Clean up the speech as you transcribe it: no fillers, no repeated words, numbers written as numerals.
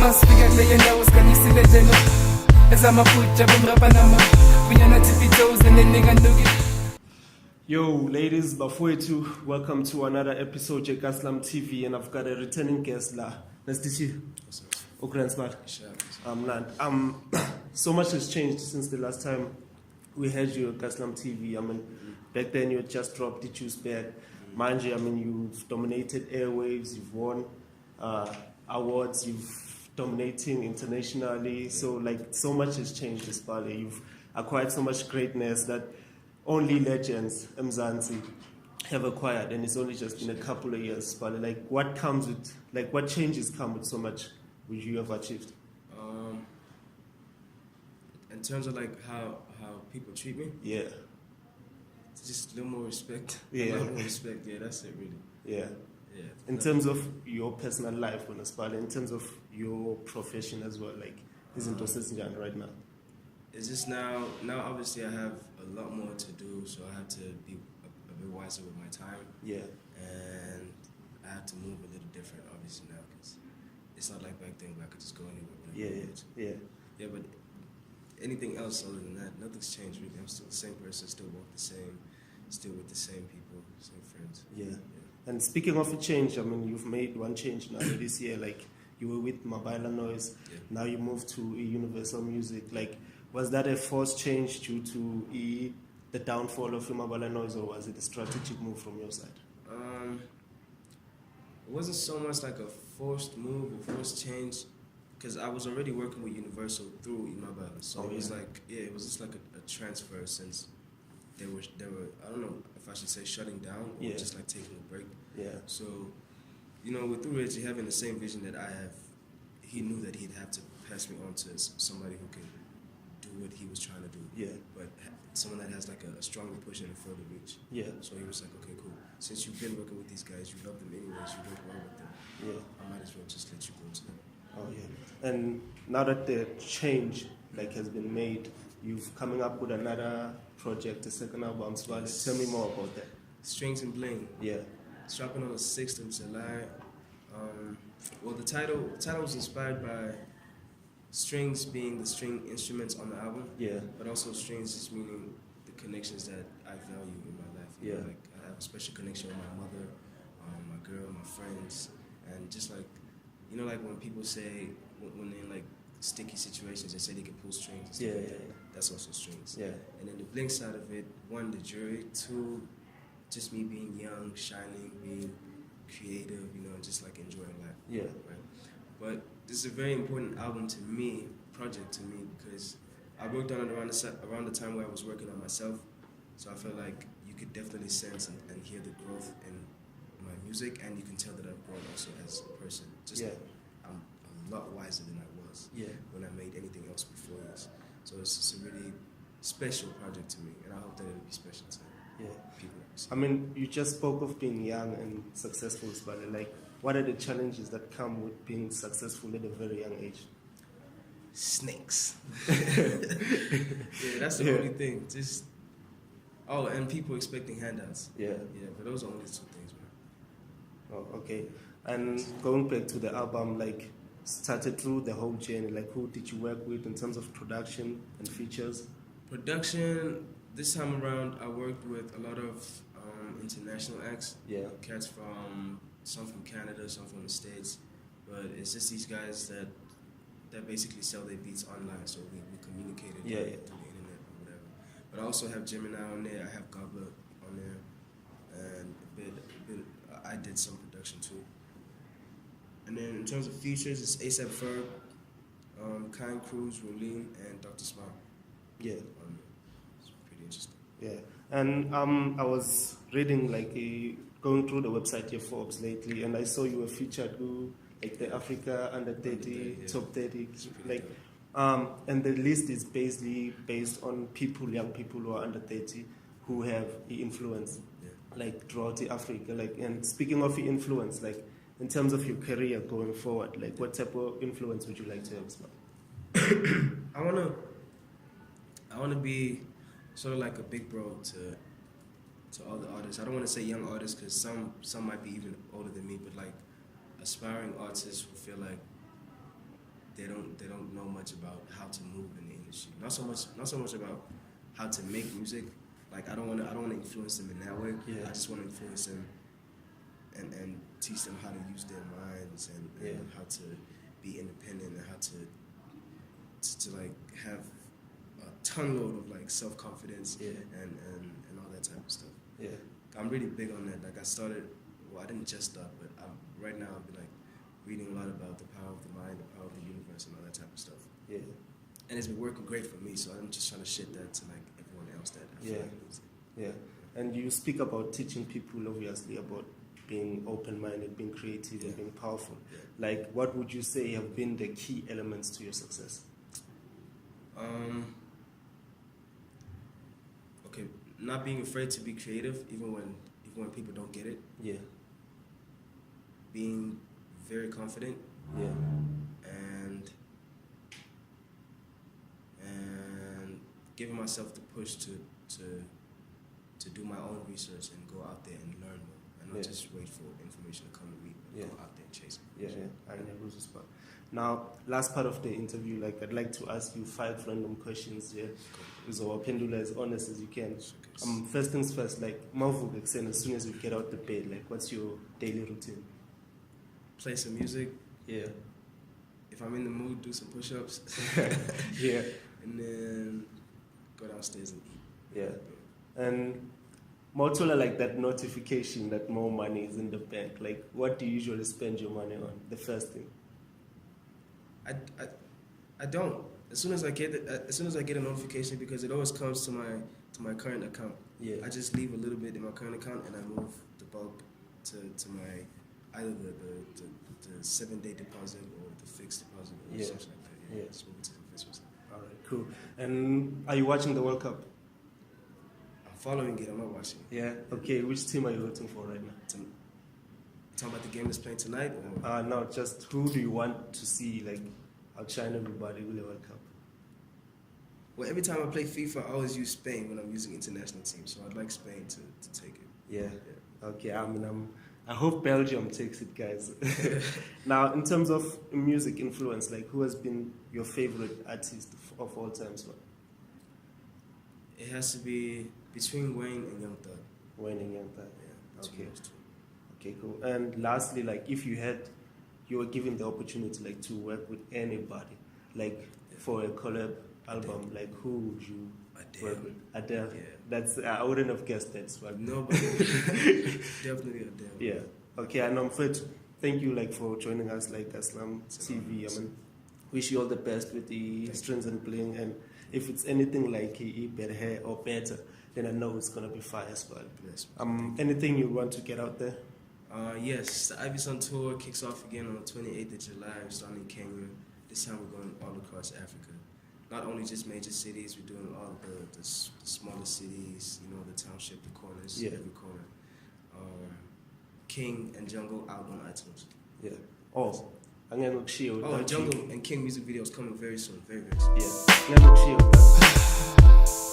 masifika kule yendawo sikhanyisile njeno ezamafutha bomrapanama bunyana tipitoes enenenganduki. Yo, ladies, bafowethu, welcome to another episode of KAS'LAM TV, and I've got a returning guest la. Nice to see you. So much has changed since the last time we had you at KAS'LAM TV. I mean, back then you had just dropped the Choose Back. Mind you, I mean, you've dominated airwaves, you've won awards, you've dominating internationally. So, like, so much has changed, Espali. You've acquired so much greatness that only legends, Mzansi, have acquired, and it's only just been a couple of years. But like, what comes with, like, what changes come with so much which you have achieved? In terms of like how people treat me, yeah, it's just a little more respect. Yeah, a little more respect. Yeah, that's it, really. Yeah. Yeah. In terms of your personal life, in terms of your profession as well, like, isn't it right now? It's just now obviously I have a lot more to do, so I have to be a bit wiser with my time. Yeah. And I have to move a little different, obviously, now, because it's not like back then where I could just go anywhere. Yeah, but anything else other than that, nothing's changed really. I'm still the same person, still walk the same, still with the same people, same friends. Yeah. And speaking of a change, I mean, you've made one change now this year, like, you were with Mobile Noise, now you moved to Universal Music, like, was that a forced change due to the downfall of Mobile Noise, or was it a strategic move from your side? It wasn't so much like a forced move or forced change, because I was already working with Universal through Mobile, so it was like, it was just like a transfer, since they were I don't know if I should say shutting down or just like taking a break. Yeah. So, you know, with Reggie having the same vision that I have, he knew that he'd have to pass me on to somebody who can do what he was trying to do. Yeah. But someone that has like a stronger push and a further reach. Yeah. So he was like, okay, cool. Since you've been working with these guys, you love them anyways, you work well with them. Yeah. I might as well just let you go to them. Oh yeah. And now that the change like has been made, you've coming up with another project, the second album. So tell me more about that. Strings and Bling. Yeah. It's dropping on the 6th of July. Well, the title was inspired by strings being the string instruments on the album. Yeah. But also strings is meaning the connections that I value in my life. You know, like I have a special connection with my mother, my girl, my friends, and just like, you know, like when people say when they're in like sticky situations, they say they can pull strings and stuff like that. That's also strings. Yeah. And then the Bling side of it, one, the jury, two, just me being young, shining, being creative, you know, just like enjoying life. Yeah. Right. But this is a very important album to me, project to me, because I worked on it around the time where I was working on myself. So I feel like you could definitely sense and hear the growth in my music, and you can tell that I've grown also as a person. Just I'm a lot wiser than I was when I made anything else before this. So it's just a really special project to me, and I hope that it'll be special to people. I mean, you just spoke of being young and successful, but like, what are the challenges that come with being successful at a very young age? Snakes. That's the only thing. Just and people expecting handouts. Yeah, but those are only two things, man. Oh, okay. And going back to the album, like, started through the whole journey, like, who did you work with in terms of production and features? Production, this time around, I worked with a lot of international acts. Yeah. Cats some from Canada, some from the States. But it's just these guys that basically sell their beats online, so we communicated through the internet or whatever. But I also have Gemini on there, I have Gobbler on there, and I did some production too. And then in terms of features, it's A$AP Ferg, Kind Cruz, Rolene, and Dr. Smile. Yeah. It's pretty interesting. Yeah. And I was reading, like, going through the website here, Forbes, lately, and I saw you were featured like the Africa Under 30, Top 30, like, and the list is basically based on young people who are under 30 who have influence, like, throughout Africa. Like, and speaking of influence, like, in terms of your career going forward, like, what type of influence would you like to have? I wanna be sort of like a big bro to all the artists. I don't want to say young artists, because some might be even older than me, but like aspiring artists who feel like they don't know much about how to move in the industry. Not so much about how to make music. Like I don't want to influence them in that way. Yeah. I just want to influence them and teach them how to use their minds and how to be independent and how to like have a ton load of like self-confidence and all that type of stuff. Yeah. I'm really big on that. Like I didn't just start, but right now I've been like reading a lot about the power of the mind, the power of the universe, and all that type of stuff. Yeah. And it's been working great for me, so I'm just trying to share that to like everyone else that I feel like needs it. Yeah. And you speak about teaching people, obviously, about being open-minded, being creative, and being powerful. Yeah. Like, what would you say have been the key elements to your success? Okay, not being afraid to be creative, even when people don't get it. Yeah. Being very confident. Yeah. And giving myself the push to do my own research and go out there and learn more, and not just wait for information to come to me, but go out there and chase it. Yeah. I never lose a spot. Now, last part of the interview, like I'd like to ask you 5 random questions here. So pendula as honest as you can. First things first, like as soon as you get out the bed, like what's your daily routine? Play some music. Yeah. If I'm in the mood, do some push-ups. Yeah. And then go downstairs and eat. Yeah. And Motola, like that notification that more money is in the bank, like what do you usually spend your money on? The first thing. I don't. As soon as I get a notification, because it always comes to my current account. Yeah. I just leave a little bit in my current account and I move the bulk to my either the 7-day deposit or the fixed deposit or something like that. Yeah. Just move it to the fixed. All right, cool. And are you watching the World Cup? I'm following it. I'm not watching. Yeah. Okay. Which team are you rooting for right now? Talking about the game that's playing tonight, or no, just who do you want to see like outshine everybody with the World Cup? Well, every time I play FIFA, I always use Spain when I'm using international teams, so I'd like Spain to take it. Yeah. Okay. I hope Belgium takes it, guys. Now, in terms of music influence, like who has been your favorite artist of all time? So? It has to be between Wayne and Young Thug. Wayne and Young Thug. Yeah. Okay. Okay, cool. And lastly, like if you were given the opportunity like to work with anybody, like for a collab album, like who would you work with? Adele. Yeah. That's I wouldn't have guessed that. So Nobody. Definitely Adele. Yeah. Okay, and Fred, thank you like for joining us like KAS'LAM TV. I mean, wish you all the best with the Strings and Bling, and if it's anything like better or better, then I know it's gonna be fire as well. Yes. Anything you want to get out there? Yes, the Ivy Sun tour kicks off again on the 28th of July. We're starting in Kenya. This time we're going all across Africa. Not only just major cities, we're doing all the smaller cities, you know, the township, the corners, every corner. King and Jungle out on iTunes. Yeah. Oh, I'm gonna look shield. Jungle and King music videos coming very soon, very, very soon. Yeah. I'm gonna look shield.